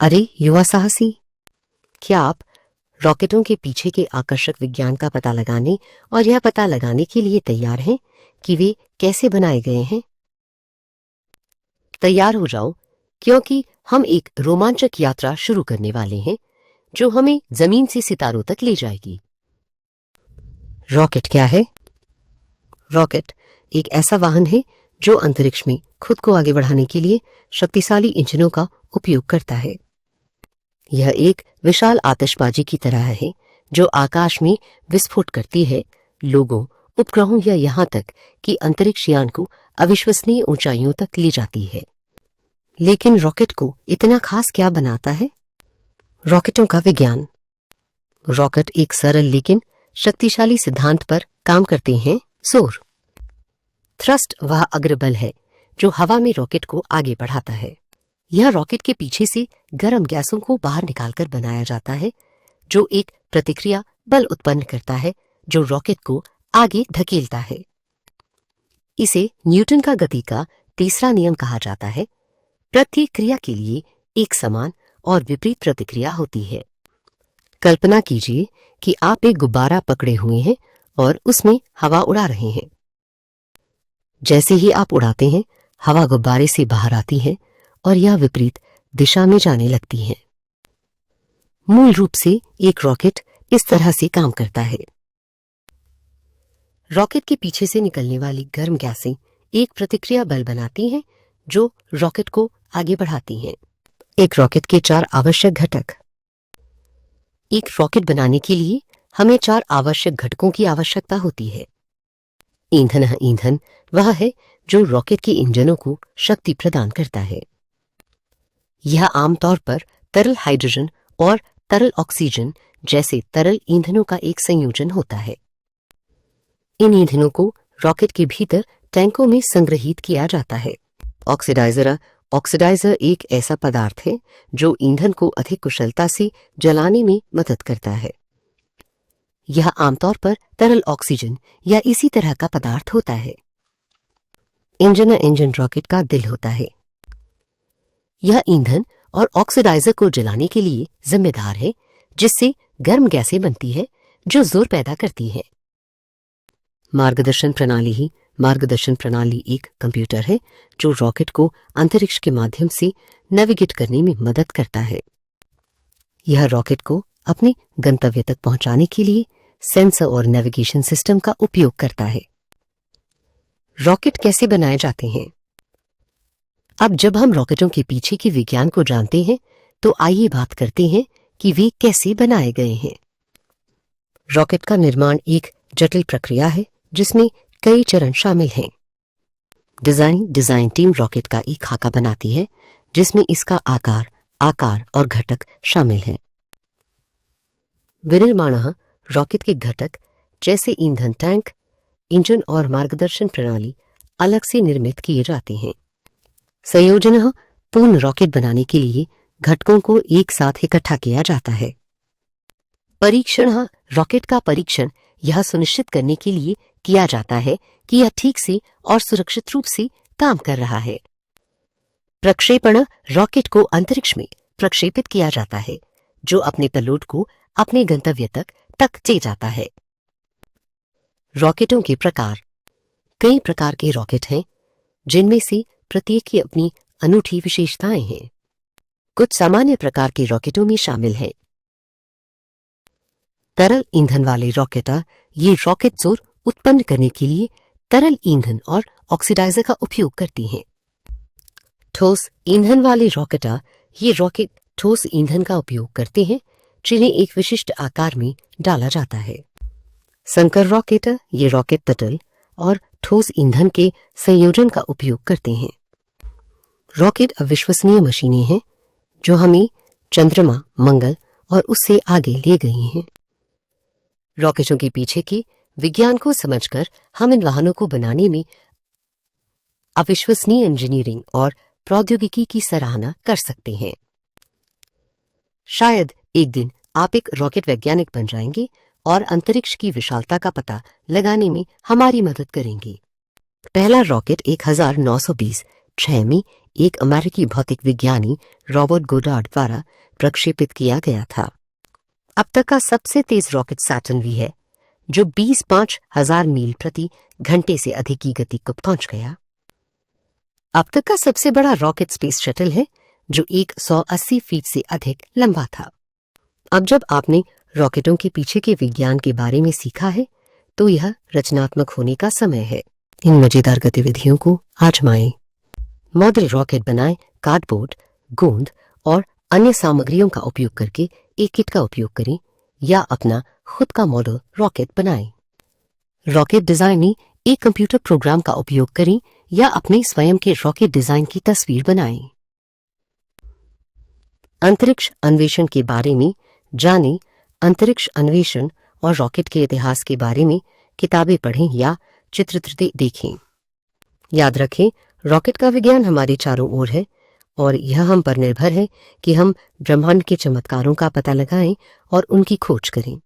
अरे युवा साहसी, क्या आप रॉकेटों के पीछे के आकर्षक विज्ञान का पता लगाने और यह पता लगाने के लिए तैयार हैं कि वे कैसे बनाए गए हैं? तैयार हो जाओ, क्योंकि हम एक रोमांचक यात्रा शुरू करने वाले हैं जो हमें जमीन से सितारों तक ले जाएगी। रॉकेट क्या है? रॉकेट एक ऐसा वाहन है जो अंतरिक्ष में खुद को आगे बढ़ाने के लिए शक्तिशाली इंजनों का उपयोग करता है। यह एक विशाल आतिशबाजी की तरह है जो आकाश में विस्फोट करती है, लोगों, उपग्रहों या यहां तक कि अंतरिक्ष यान को अविश्वसनीय ऊंचाइयों तक ले जाती है। लेकिन रॉकेट को इतना खास क्या बनाता है? रॉकेटों का विज्ञान। रॉकेट एक सरल लेकिन शक्तिशाली सिद्धांत पर काम करते हैं। सोर थ्रस्ट वह अग्रबल है जो हवा में रॉकेट को आगे बढ़ाता है। यह रॉकेट के पीछे से गर्म गैसों को बाहर निकालकर बनाया जाता है जो एक प्रतिक्रिया बल उत्पन्न करता है जो रॉकेट को आगे धकेलता है। इसे न्यूटन का गति का तीसरा नियम कहा जाता है। प्रत्येक क्रिया के लिए एक समान और विपरीत प्रतिक्रिया होती है। कल्पना कीजिए कि आप एक गुब्बारा पकड़े हुए हैं और उसमें हवा उड़ा रहे हैं। जैसे ही आप उड़ाते हैं, हवा गुब्बारे से बाहर आती है और यह विपरीत दिशा में जाने लगती है। मूल रूप से एक रॉकेट इस तरह से काम करता है। रॉकेट के पीछे से निकलने वाली गर्म गैसें एक प्रतिक्रिया बल बनाती हैं जो रॉकेट को आगे बढ़ाती हैं। एक रॉकेट के 4 आवश्यक घटक। एक रॉकेट बनाने के लिए हमें 4 आवश्यक घटकों की आवश्यकता होती है। ईंधन वह है जो रॉकेट के इंजनों को शक्ति प्रदान करता है। यह आमतौर पर तरल हाइड्रोजन और तरल ऑक्सीजन जैसे तरल ईंधनों का एक संयोजन होता है। इन ईंधनों को रॉकेट के भीतर टैंकों में संग्रहित किया जाता है। ऑक्सीडाइजर एक ऐसा पदार्थ है जो ईंधन को अधिक कुशलता से जलाने में मदद करता है। यह आमतौर पर तरल ऑक्सीजन या इसी तरह का पदार्थ होता है। इंजन रॉकेट का दिल होता है। यह ईंधन और ऑक्सीडाइजर को जलाने के लिए जिम्मेदार है, जिससे गर्म गैसें बनती है जो जोर पैदा करती है। मार्गदर्शन प्रणाली एक कंप्यूटर है जो रॉकेट को अंतरिक्ष के माध्यम से नेविगेट करने में मदद करता है। यह रॉकेट को अपने गंतव्य तक पहुंचाने के लिए सेंसर और नेविगेशन सिस्टम का उपयोग करता है। रॉकेट कैसे बनाए जाते हैं? अब जब हम रॉकेटों के पीछे के विज्ञान को जानते हैं, तो आइए बात करते हैं कि वे कैसे बनाए गए हैं। रॉकेट का निर्माण एक जटिल प्रक्रिया है जिसमें कई चरण शामिल हैं। डिजाइन टीम रॉकेट का एक खाका बनाती है जिसमें इसका आकार और घटक शामिल हैं। विनिर्माण रॉकेट के घटक जैसे ईंधन टैंक, इंजन और मार्गदर्शन प्रणाली अलग से निर्मित किए जाते हैं। संयोजन पूर्ण रॉकेट बनाने के लिए घटकों को एक साथ इकट्ठा किया जाता है। परीक्षण रॉकेट का परीक्षण यह सुनिश्चित करने के लिए किया जाता है कि यह ठीक से और सुरक्षित रूप से काम कर रहा है। प्रक्षेपण रॉकेट को अंतरिक्ष में प्रक्षेपित किया जाता है जो अपने पेलोड को अपने गंतव्य तक ले जाता है। रॉकेटों के प्रकार। कई प्रकार के रॉकेट हैं जिनमें से प्रत्येक की अपनी अनूठी विशेषताएं हैं। कुछ सामान्य प्रकार के रॉकेटों में शामिल हैं तरल ईंधन वाले रॉकेट। ये रॉकेट जोर उत्पन्न करने के लिए तरल ईंधन और ऑक्सीडाइजर का उपयोग करती हैं। ठोस ईंधन वाले रॉकेट। ये रॉकेट ठोस ईंधन का उपयोग करते हैं जिन्हें एक विशिष्ट आकार में डाला जाता है। संकर रॉकेट। ये रॉकेट तरल और ठोस ईंधन के संयोजन का उपयोग करते हैं। रॉकेट अविश्वसनीय मशीनें हैं जो हमें चंद्रमा, मंगल और उससे आगे ले गई हैं। रॉकेटों के पीछे के विज्ञान को समझकर हम इन वाहनों को बनाने में अविश्वसनीय इंजीनियरिंग और प्रौद्योगिकी की सराहना कर सकते हैं। शायद एक दिन आप एक रॉकेट वैज्ञानिक बन जाएंगे और अंतरिक्ष की विशालता का पता लगाने में हमारी मदद करेंगे। पहला रॉकेट 1920 6 में एक अमेरिकी भौतिक विज्ञानी रॉबर्ट गोडार्ड द्वारा प्रक्षेपित किया गया था। अब तक का सबसे तेज रॉकेट सैटर्न V है, जो 25,000 मील प्रति घंटे से अधिक की गति को पहुंच गया। अब तक का सबसे बड़ा रॉकेट स्पेस शटल है, जो 180 फीट से अधिक लंबा था। अब जब आपने रॉकेटों के पीछे के विज्ञान के बारे में सीखा है, तो यह रचनात्मक होने का समय है। इन मजेदार गतिविधियों को आजमाएं। मॉडल रॉकेट बनाएं। कार्डबोर्ड, गोंद और अन्य सामग्रियों का उपयोग करके एक किट का उपयोग करें या अपना खुद का मॉडल रॉकेट बनाएं। रॉकेट डिजाइन में एक कंप्यूटर प्रोग्राम का उपयोग करें या अपने स्वयं के रॉकेट डिजाइन की तस्वीर बनाएं। अंतरिक्ष अन्वेषण के बारे में जानें। अंतरिक्ष अन्वेषण और रॉकेट के इतिहास के बारे में किताबें पढ़ें या चित्रकृति देखें। याद रखें, रॉकेट का विज्ञान हमारे चारों ओर है और यह हम पर निर्भर है कि हम ब्रह्मांड के चमत्कारों का पता लगाएं और उनकी खोज करें।